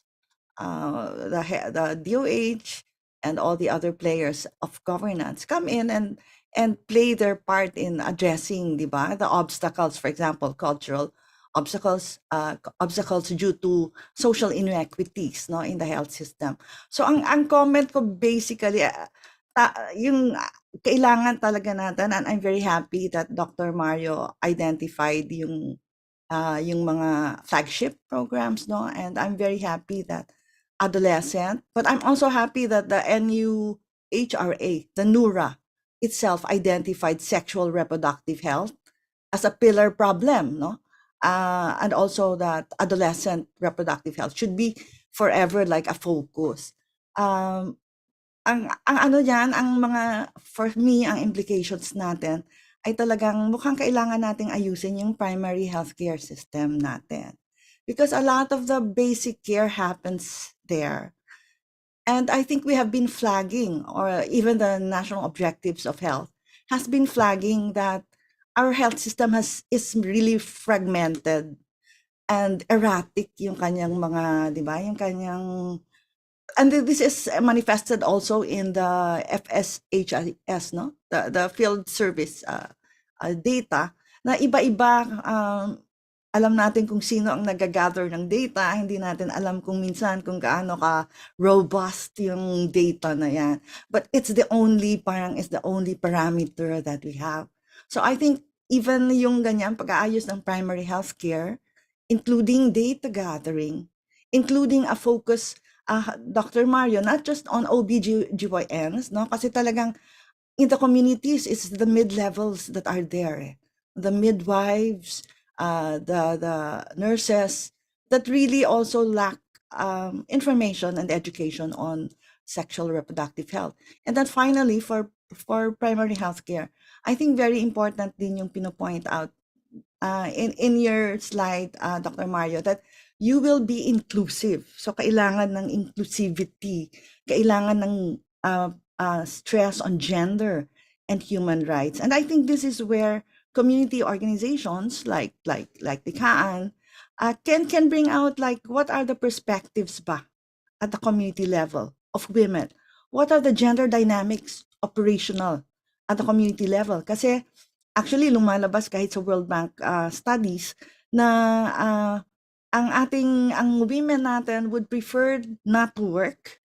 the DOH and all the other players of governance come in and play their part in addressing, di ba, the obstacles, for example, cultural obstacles due to social inequities, no, in the health system. So ang comment ko basically yung kailangan talaga natin, and I'm very happy that Dr. Mario identified yung mga flagship programs, no, and I'm very happy that adolescent, but I'm also happy that the NUHRA, the NURA itself identified sexual reproductive health as a pillar problem, no? And also that adolescent reproductive health should be forever like a focus. Ang ano diyan, ang mga, for me, ang implications natin ay talagang mukhang kailangan nating ayusin yung primary healthcare system natin. Because a lot of the basic care happens there. And I think we have been flagging, or even the National Objectives of Health has been flagging that our health system is really fragmented and erratic yung kanyang mga, di ba, yung kanyang, and this is manifested also in the FSHIS, no? The field service data na iba-iba. Alam natin kung sino ang nag-gather ng data, hindi natin alam kung minsan kung gaano ka robust yung data na yan. But it's the only parameter that we have. So I think even yung ganyan pag-aayos ng primary healthcare, including data gathering, including a focus, Dr. Mario, not just on OBGYNs, no? Kasi talagang in the communities, it's the mid-levels that are there. The midwives, the nurses that really also lack information and education on sexual reproductive health. And then finally, for primary healthcare, I think very important din yung pinopoint out in your slide, Dr. Mario, that you will be inclusive. So kailangan ng inclusivity, kailangan ng stress on gender and human rights. And I think this is where community organizations like the KAAN can bring out like what are the perspectives ba at the community level of women? What are the gender dynamics operational at the community level? Kasi actually lumalabas kahit sa World Bank studies na ang women natin would prefer not to work,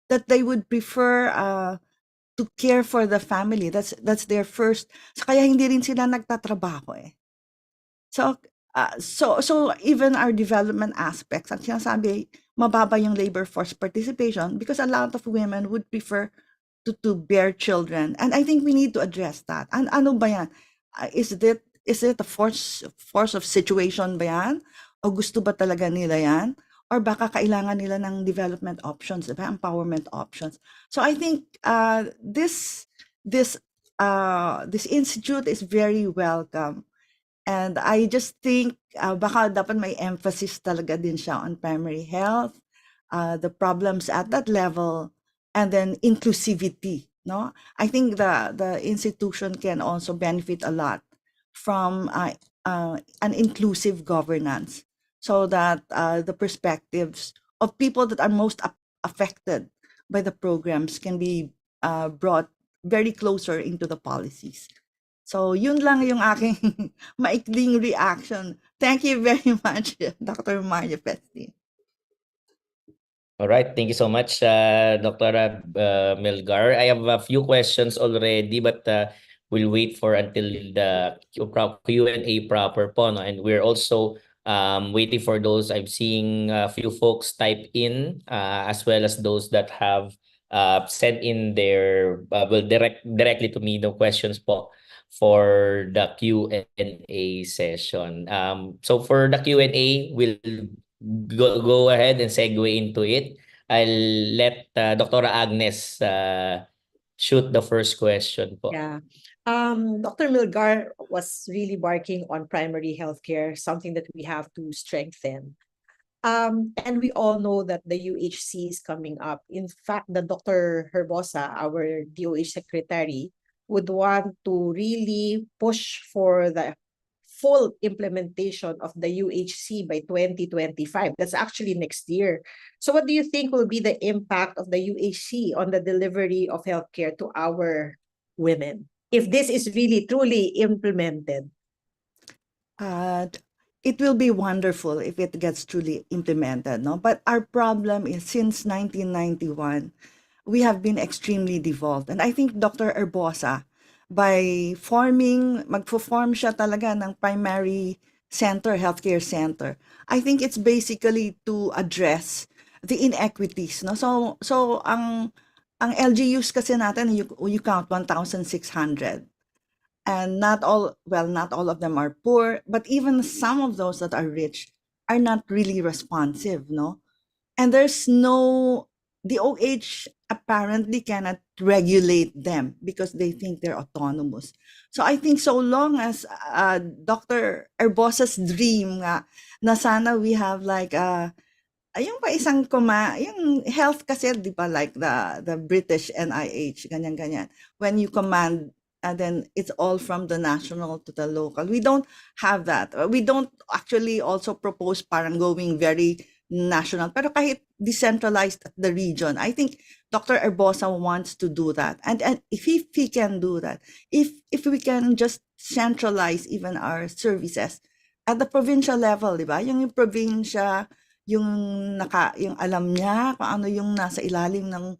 that they would prefer to care for the family. That's their first. So kaya hindi rin sila nagtatrabaho eh. So even our development aspects, ang sinasabi, mababa yung labor force participation because a lot of women would prefer to bear children. And I think we need to address that. And ano ba yan? Is it a force of situation ba yan? O gusto ba talaga nila yan? Or baka kailangan nila ng development options, diba? Empowerment options. So I think this institute is very welcome. And I just think baka dapat may emphasis talaga din siya on primary health, the problems at that level, and then inclusivity. No, I think the institution can also benefit a lot from an inclusive governance, so that the perspectives of people that are most affected by the programs can be brought very closer into the policies. So yun lang yung aking maikling reaction. Thank you very much, Dr. Mario Festin. All right, thank you so much, Dr. Melgar. I have a few questions already, but we'll wait for until the Q&A proper po, no? And we're also waiting for those. I'm seeing a few folks type in as well as those that have send in their directly to me the questions po for the Q&A session. So for the Q&A, we'll go ahead and segue into it. I'll let Dr. Agnes shoot the first question po. Yeah. Dr. Milgar was really barking on primary healthcare, something that we have to strengthen. And we all know that the UHC is coming up. In fact, the Dr. Herbosa, our DOH secretary, would want to really push for the full implementation of the UHC by 2025. That's actually next year. So what do you think will be the impact of the UHC on the delivery of healthcare to our women, if this is really truly implemented? It will be wonderful if it gets truly implemented, no? But our problem is since 1991, we have been extremely devolved. And I think Dr. Herbosa, by magpo-form siya talaga ng primary center, healthcare center. I think it's basically to address the inequities, no? So ang LGUs kasi natin, you count 1,600. And not all of them are poor, but even some of those that are rich are not really responsive, no? And the OH apparently cannot regulate them because they think they're autonomous. So I think so long as Dr. Herbosa's dream nga, na sana we have like yung pa isang yung health kasi, di ba, like the British NIH, ganyan. When you command, and then it's all from the national to the local. We don't have that. We don't actually also propose parang going very national, pero kahit decentralized at the region. I think Dr. Herbosa wants to do that. And if he can do that, if we can just centralize even our services at the provincial level, di ba? Yung probinsya, yung alam niya kung ano yung nasa ilalim ng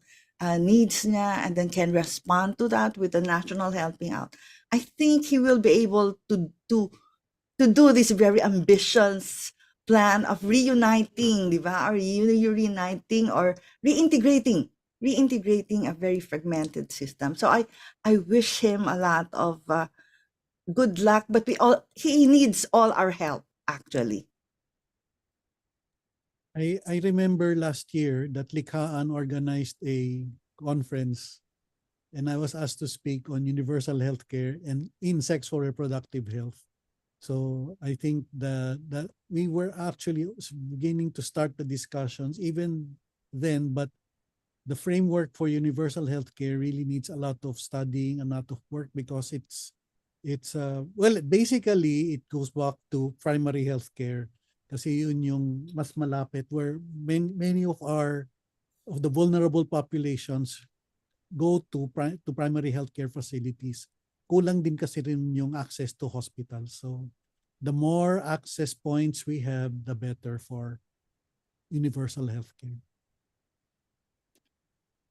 needs niya, and then can respond to that with the national helping out. I think he will be able to do this very ambitious plan of reuniting, di ba? Or reuniting or reintegrating a very fragmented system. So I wish him a lot of good luck, but he needs all our help, actually. I remember last year that Likhaan organized a conference and I was asked to speak on universal healthcare and in sexual reproductive health. So I think that we were actually beginning to start the discussions even then, but the framework for universal healthcare really needs a lot of studying, a lot of work, because it's basically it goes back to primary healthcare. Kasi yun yung mas malapit, where many of the vulnerable populations go to primary healthcare facilities. Kulang din kasi rin yung access to hospitals. So the more access points we have, the better for universal healthcare.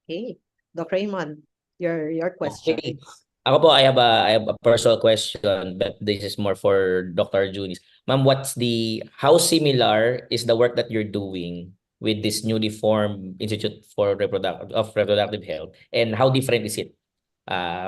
Okay, Dr. Raymond, your question. Okay. Ako po, I have a personal question, but this is more for Dr. Junis. Ma'am, how similar is the work that you're doing with this newly formed Institute for Reproductive Health, and how different is it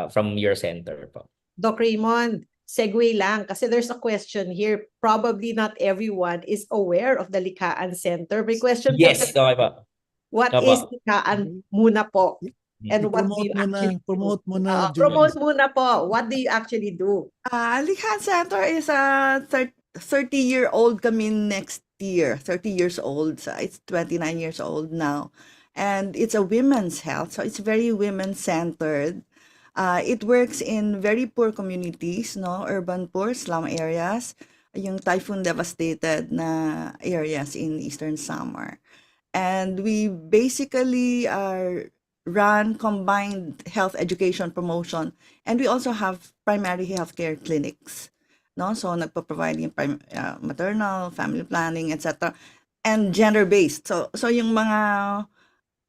from your center po? Dr. Raymond, segue lang kasi there's a question here. Probably not everyone is aware of the Likhaan Center. May question Yes, po. okay po. What Opo. is Likhaan muna po? And what do you actually promote do? muna, Promote muna po. What do you actually do? Likhaan Center is a 30-year-old kami next year. 30 years old. So it's 29 years old now. And it's a women's health. So it's very women-centered. It works in very poor communities, no? Urban poor, slum areas, yung typhoon-devastated na areas in Eastern Samar. And we basically run combined health education promotion, and we also have primary healthcare clinics, no? So nagpo-provide yung maternal, family planning, etc. And gender-based. So yung mga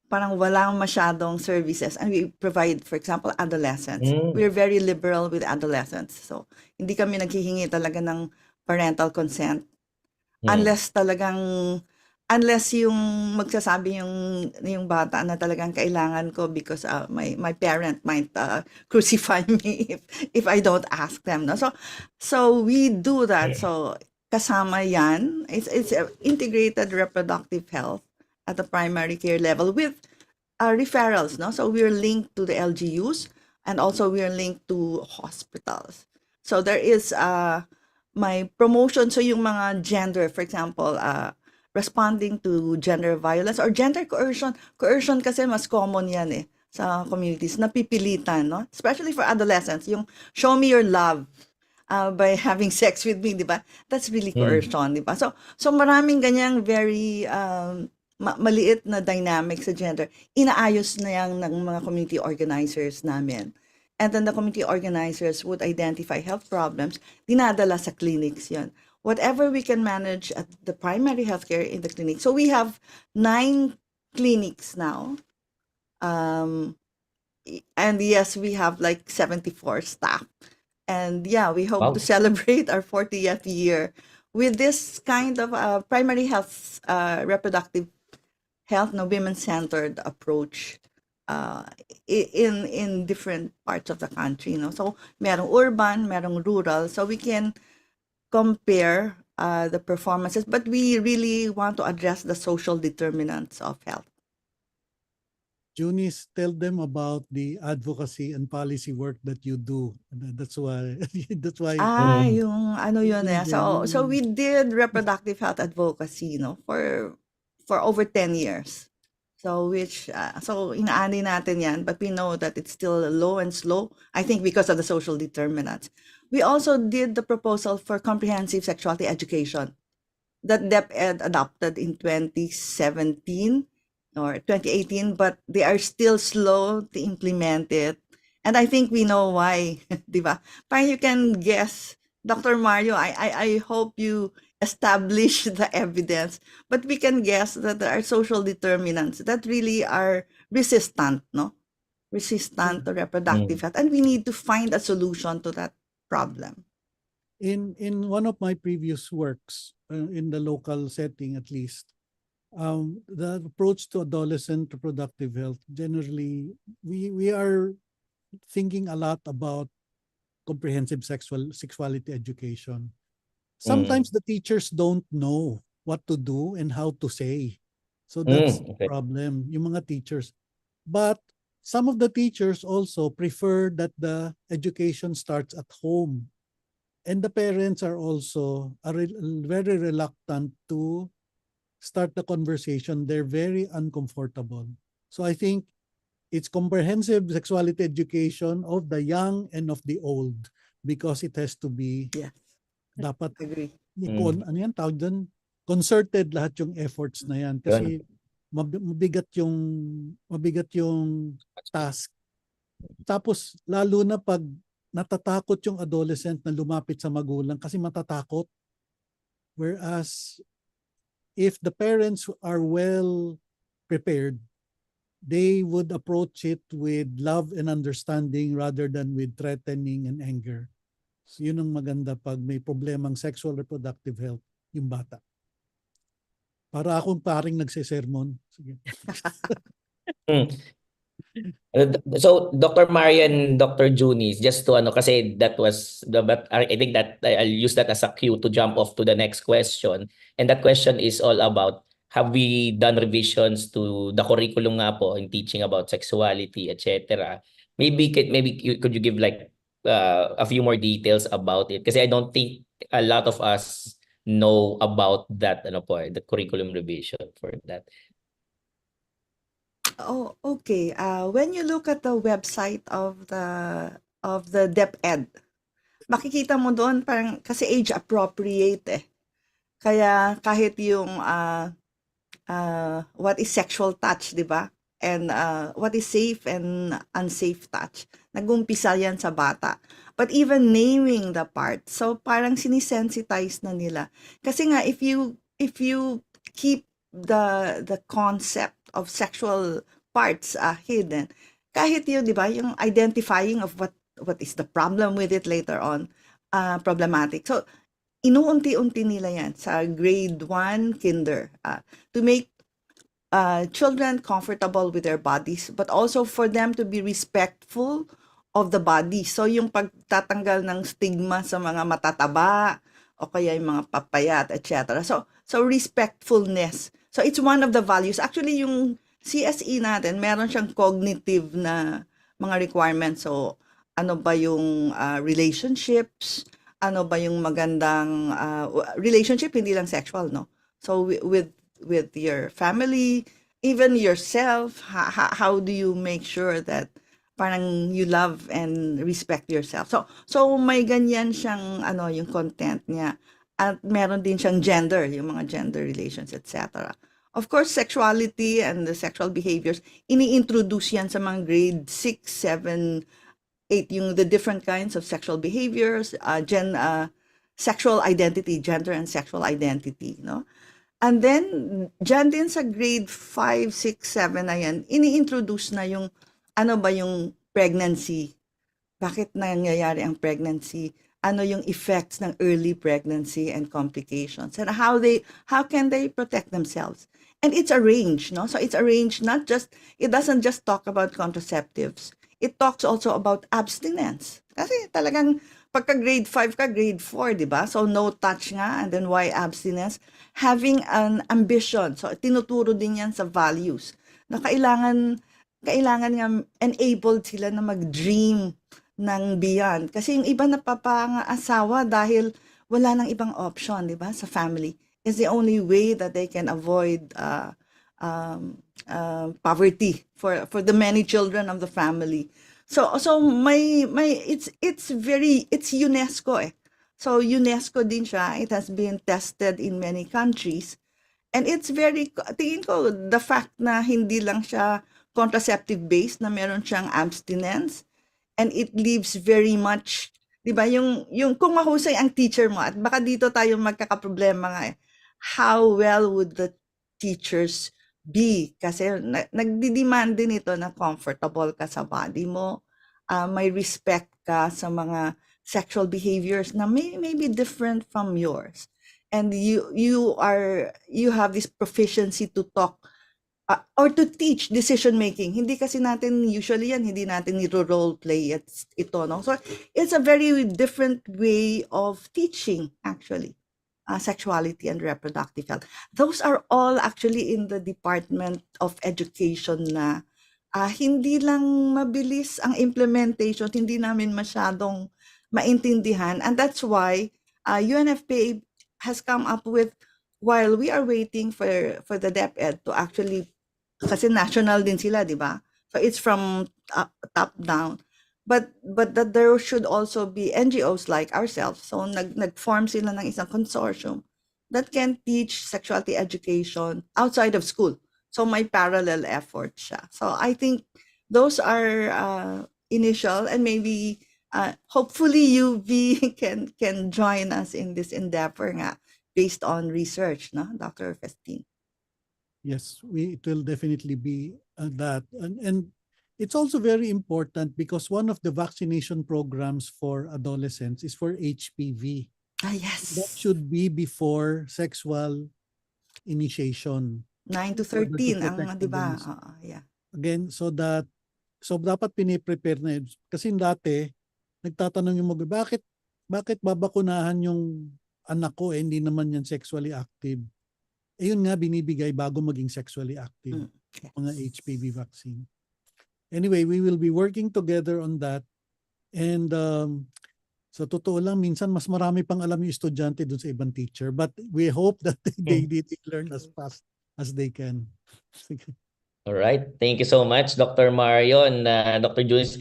parang walang masyadong services, and we provide, for example, adolescents. We're very liberal with adolescents. So hindi kami naghihingi talaga ng parental consent unless talagang unless yung magsasabi yung bata na talagang kailangan ko because my parent might crucify me if I don't ask them, no? So we do that. So kasama yan. It's a integrated reproductive health at the primary care level with referrals, no? So we're linked to the LGUs and also we're linked to hospitals. So there is my promotion. So yung mga gender, for example, responding to gender violence or gender coercion. Coercion kasi mas common yan sa communities. Napipilitan, no? Especially for adolescents. Yung show me your love by having sex with me, di ba? That's really coercion, di ba? So maraming ganyang very maliit na dynamic sa gender. Inaayos na yan ng mga community organizers namin. And then the community organizers would identify health problems, dinadala sa clinics yan. Whatever we can manage at the primary healthcare in the clinic. So we have 9 clinics now. And yes, we have like 74 staff. And yeah, we hope to celebrate our 40th year with this kind of primary health, reproductive health, no, women-centered approach in different parts of the country, no? So merong urban, merong rural, so we can compare the performances, but we really want to address the social determinants of health. Junice, tell them about the advocacy and policy work that you do. That's why Yung ano yun So we did reproductive health advocacy, no, for over 10 years. So inaani natin yan, but we know that it's still low and slow, I think because of the social determinants. We also did the proposal for comprehensive sexuality education that DepEd adopted in 2017 or 2018, but they are still slow to implement it. And I think we know why, di ba? Parang you can guess, Dr. Mario, I hope you establish the evidence, but we can guess that there are social determinants that really are resistant, no? Resistant to reproductive health. And we need to find a solution to that problem. In one of my previous works, in the local setting at least, the approach to adolescent reproductive health, generally, we are thinking a lot about comprehensive sexuality education. Sometimes the teachers don't know what to do and how to say. So that's the problem, yung mga teachers. But some of the teachers also prefer that the education starts at home. And the parents are also very reluctant to start the conversation. They're very uncomfortable. So I think it's comprehensive sexuality education of the young and of the old because it has to be dapat Agree. ano yan tawag doon, concerted lahat yung efforts na yan kasi mabigat yung task. Tapos lalo na pag natatakot yung adolescent na lumapit sa magulang kasi matatakot. Whereas if the parents are well prepared, they would approach it with love and understanding rather than with threatening and anger. So yun ang maganda pag may problemang sexual reproductive health yung bata. Para akong paring nagsisermon. Sige. So Dr. Marian, Dr. Junice, just to kasi that was but I think that I'll use that as a cue to jump off to the next question. And that question is all about, have we done revisions to the curriculum nga po in teaching about sexuality, etc. Maybe could you give like a few more details about it? Kasi I don't think a lot of us know about that the curriculum revision for that. Oh, okay. When you look at the website of the DepEd, makikita mo doon parang kasi age appropriate Kaya kahit yung what is sexual touch, di ba? And what is safe and unsafe touch. Nag-umpisa yan sa bata. But even naming the part, so parang sinisensitize na nila. Kasi nga if you keep the concept of sexual parts hidden, kahit yun, di ba, yung identifying of what is the problem with it later on, problematic. So inuunti-unti nila yan sa grade 1 kinder to make children comfortable with their bodies, but also for them to be respectful of the body. So yung pagtatanggal ng stigma sa mga matataba o kaya yung mga papayat, etc. So respectfulness. So it's one of the values. Actually, yung CSE natin, meron siyang cognitive na mga requirements. So ano ba yung relationships? Ano ba yung magandang relationship, hindi lang sexual, no? So with your family, even yourself, how do you make sure that parang you love and respect yourself? So may ganyan siyang yung content niya. At meron din siyang gender, yung mga gender relations, etc. Of course, sexuality and the sexual behaviors, ini-introduce yan sa mga grade 6, 7, 8, yung the different kinds of sexual behaviors, sexual identity, gender and sexual identity, no? And then, dyan din sa grade 5, 6, 7 na yan, ini-introduce na yung, ano ba yung pregnancy? Bakit nangyayari ang pregnancy? Ano yung effects ng early pregnancy and complications? And how can they protect themselves? And it's arranged, no? So it's arranged it doesn't just talk about contraceptives. It talks also about abstinence. Kasi talagang pagka grade 5 ka, grade 4, di ba? So no touch nga, and then why abstinence? Having an ambition. So tinuturo din yan sa values. Na kailangan nga enabled sila na mag-dream ng beyond. Kasi yung iba napapangasawa dahil wala nang ibang option, di ba, sa family. It's the only way that they can avoid poverty for the many children of the family. So it's UNESCO eh. So UNESCO din siya. It has been tested in many countries. And it's tingin ko, the fact na hindi lang siya contraceptive based, na meron siyang abstinence, and it leaves very much, di ba, yung kung mahusay ang teacher mo, at baka dito tayo magkakaproblema nga eh, how well would the teachers be? Kasi nagdi-demand din ito na comfortable ka sa body mo, may respect ka sa mga sexual behaviors na may be different from yours, and you have this proficiency to talk or to teach decision making. Hindi kasi natin usually hindi natin role play ito, no? So it's a very different way of teaching actually sexuality and reproductive health. Those are all actually in the Department of Education na hindi lang mabilis ang implementation, hindi namin masyadong maintindihan, and that's why UNFPA has come up with, while we are waiting for the DepEd to actually, kasi national din sila, di ba? So it's from top down. But that there should also be NGOs like ourselves. So nag-form sila ng isang consortium that can teach sexuality education outside of school. So may parallel effort siya. So I think those are initial, and maybe hopefully UV can join us in this endeavor nga, based on research, no, Dr. Festin? Yes, it will definitely be that. And it's also very important because one of the vaccination programs for adolescents is for HPV. Yes. That should be before sexual initiation. 9 to 13 ang, di ba? Yeah. Again, so dapat piniprepare na yun. Kasi dati, nagtatanong yung bakit babakunahan yung anak ko hindi naman yan sexually active. Yun nga binibigay bago maging sexually active. Yes. Mga HPV vaccine. Anyway, we will be working together on that. And sa totoo lang, minsan mas marami pang alam yung estudyante dun sa ibang teacher. But we hope that they learn as fast as they can. All right. Thank you so much, Dr. Mario and Dr. Jules.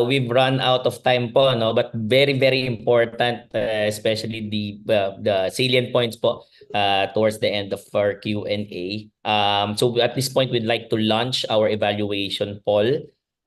We've run out of time po, no? But very, very important, especially the salient points po towards the end of our Q&A. So at this point, we'd like to launch our evaluation poll.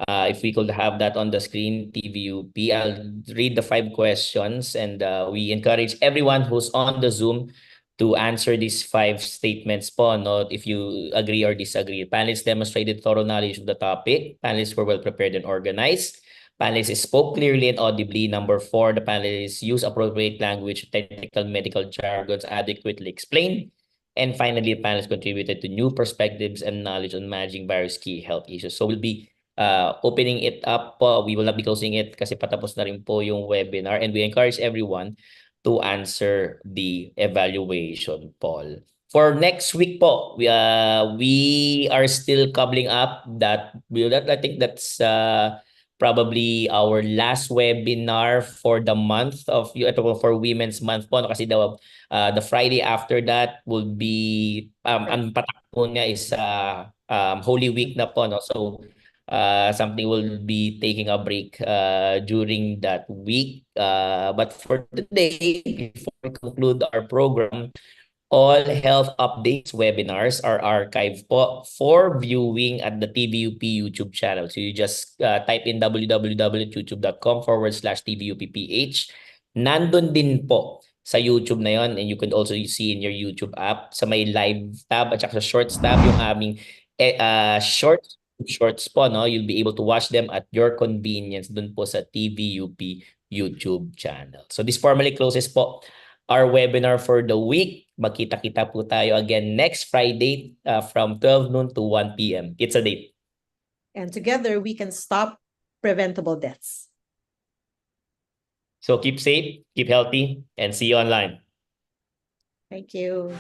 If we could have that on the screen, TVUP. I'll read the 5 questions, and we encourage everyone who's on the Zoom to answer these 5 statements po, no? If you agree or disagree. Panelists demonstrated thorough knowledge of the topic. Panelists were well prepared and organized. Panelists spoke clearly and audibly. Number 4, the panelists use appropriate language, technical medical jargons adequately explained. And finally, the panelists contributed to new perspectives and knowledge on managing various key health issues. So we'll be opening it up po. We will not be closing it kasi patapos na rin po yung webinar. And we encourage everyone to answer the evaluation poll. For next week po, we are still cobbling up that. I think that's probably our last webinar for the month of ito po for Women's Month po, no? Kasi the Friday after that will be ang patak po niya is Holy Week na po, no? So something will be taking a break during that week. But for today, before we conclude our program, all health updates webinars are archived po for viewing at the TVUP YouTube channel. So you just type in www.youtube.com/TVUPPH. Nandun din po sa YouTube na yon, and you can also see in your YouTube app sa may live tab at saka sa shorts tab yung aming shorts po, no? You'll be able to watch them at your convenience dun po sa TVUP YouTube channel. So this formally closes po our webinar for the week. Magkita-kita po tayo again next Friday from 12 noon to 1 p.m. It's a date. And together we can stop preventable deaths. So keep safe, keep healthy, and see you online. Thank you.